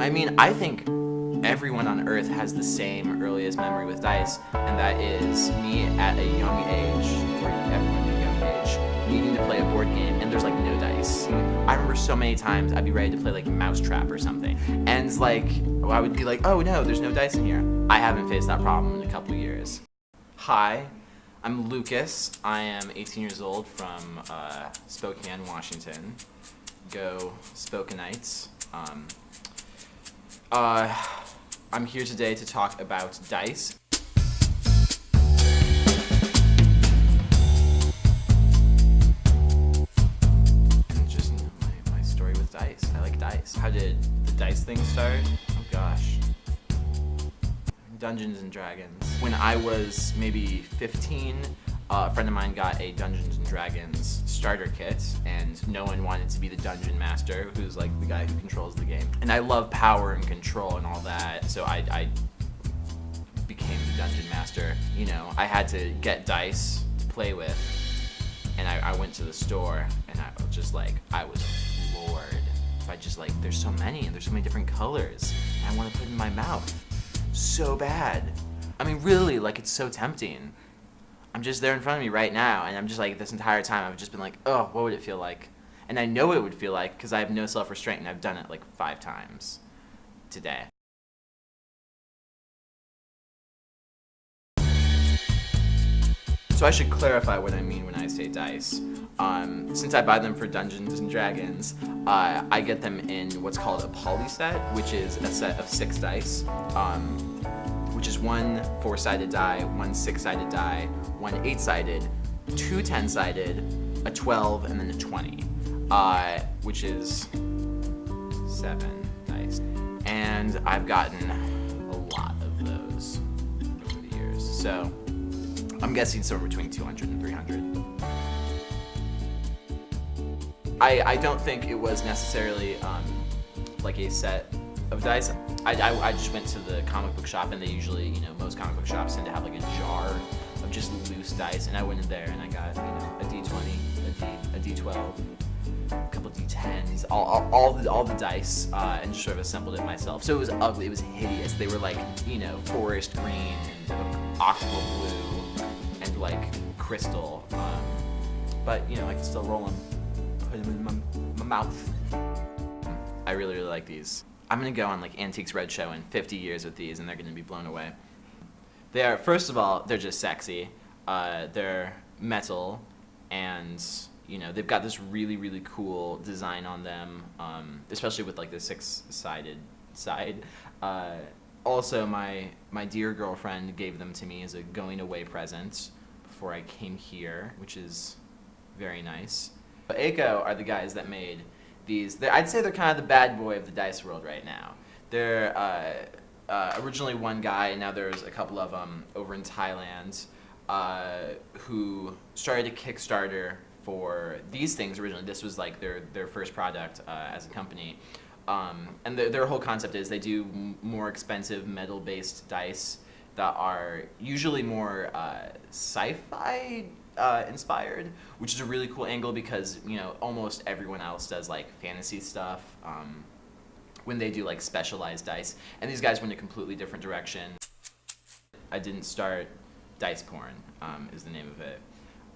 I mean, I think everyone on Earth has the same earliest memory with dice, and that is me at a young age, or everyone at a young age, needing to play a board game, and there's like no dice. I remember so many times I'd be ready to play like Mousetrap or something, and like I would be like, oh no, there's no dice in here. I haven't faced that problem in a couple years. Hi, I'm Lucas. I am 18 years old from Spokane, Washington. Go Spokanites. I'm here today to talk about dice. And just my story with dice. I like dice. How did the dice thing start? Oh gosh. Dungeons and Dragons. When I was maybe 15, a friend of mine got a Dungeons and Dragons starter kit, and no one wanted to be the dungeon master, who's like the guy who controls the game. And I love power and control and all that, so I became the dungeon master. You know, I had to get dice to play with, and I went to the store, and I was just like, I was floored by just like, there's so many, and there's so many different colors, and I want to put it in my mouth so bad. I mean, really, like, it's so tempting. I'm just there in front of me right now, and I'm just like, this entire time I've just been like, oh, what would it feel like? And I know what it would feel like because I have no self-restraint, and I've done it like 5 times today. So I should clarify what I mean when I say dice. Since I buy them for Dungeons and Dragons, I get them in what's called a poly set, which is a set of 6 dice. Which is 1 4-sided die, 1 6-sided die, 1 8-sided, 2 10-sided, a 12, and then a 20, which is 7 dice. And I've gotten a lot of those over the years. So I'm guessing somewhere between 200 and 300. I don't think it was necessarily like a set of dice. I just went to the comic book shop, and they usually, you know, most comic book shops tend to have like a jar of just loose dice, and I went in there and I got, you know, a D20, a D12, a couple D10s, all the dice, and just sort of assembled it myself. So it was ugly, it was hideous. They were like, you know, forest green and aqua blue and like crystal, but you know, I could still roll them, put them in my mouth. I really like these. I'm gonna go on like Antiques Roadshow in 50 years with these, and they're gonna be blown away. They are, first of all, they're just sexy. They're metal, and you know, they've got this really cool design on them, especially with like the 6-sided side. Also, my dear girlfriend gave them to me as a going away present before I came here, which is very nice. But Aiko are the guys that made these. I'd say they're kind of the bad boy of the dice world right now. They're originally one guy, and now there's a couple of them over in Thailand who started a Kickstarter for these things originally. This was like their first product as a company. And their whole concept is they do more expensive metal-based dice that are usually more sci-fi inspired, which is a really cool angle because, you know, almost everyone else does like fantasy stuff when they do like specialized dice, and these guys went a completely different direction. I didn't start Dice Porn is the name of it.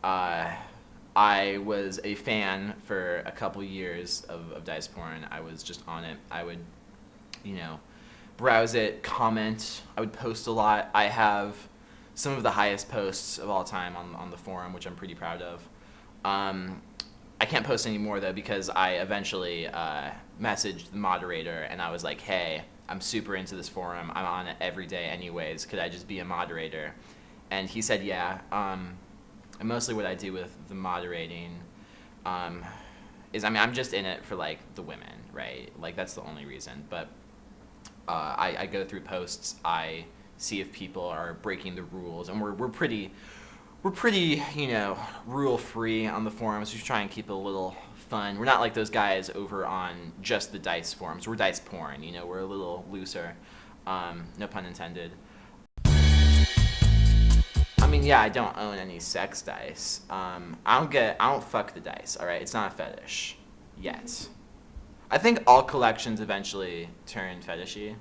I was a fan for a couple years of Dice Porn. I was just on it. I would, you know, browse it, comment. I would post a lot. I have some of the highest posts of all time on the forum, which I'm pretty proud of. I can't post anymore though because I eventually messaged the moderator, and I was like, hey, I'm super into this forum. I'm on it every day anyways. Could I just be a moderator? And he said, yeah. And mostly what I do with the moderating is, I mean, I'm just in it for like the women, right? Like that's the only reason. But I go through posts. I see if people are breaking the rules, and we're pretty, you know, rule free on the forums. We try and keep it a little fun. We're not like those guys over on just the dice forums. We're Dice Porn, you know. We're a little looser. No pun intended. I mean, yeah, I don't own any sex dice. I don't fuck the dice. All right, it's not a fetish yet. I think all collections eventually turn fetishy.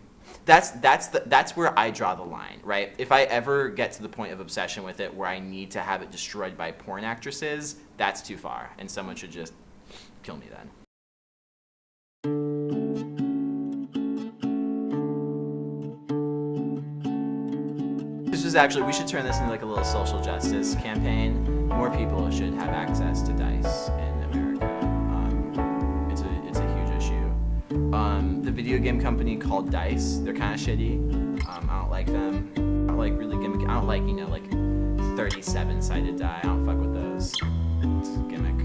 That's where I draw the line, right? If I ever get to the point of obsession with it where I need to have it destroyed by porn actresses, that's too far, and someone should just kill me then. This is actually, we should turn this into like a little social justice campaign. More people should have access to DICE in America. It's a huge issue. The video game company called DICE, they're kind of shitty. I don't like them. I don't like really gimmick. I don't like, like 37-sided die. I don't fuck with those. It's gimmick.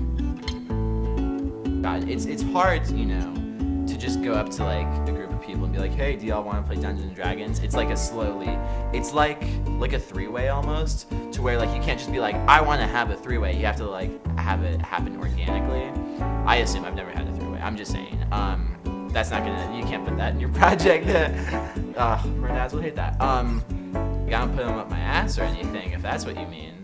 God, it's hard, to just go up to like a group of people and be like, hey, do y'all want to play Dungeons and Dragons? It's like it's like a three-way almost, to where like you can't just be like, I want to have a three-way. You have to like have it happen organically. I assume. I've never had a three-way. I'm just saying. That's not gonna. You can't put that in your project. Our dads will hate that. I don't put them up my ass or anything, if that's what you mean.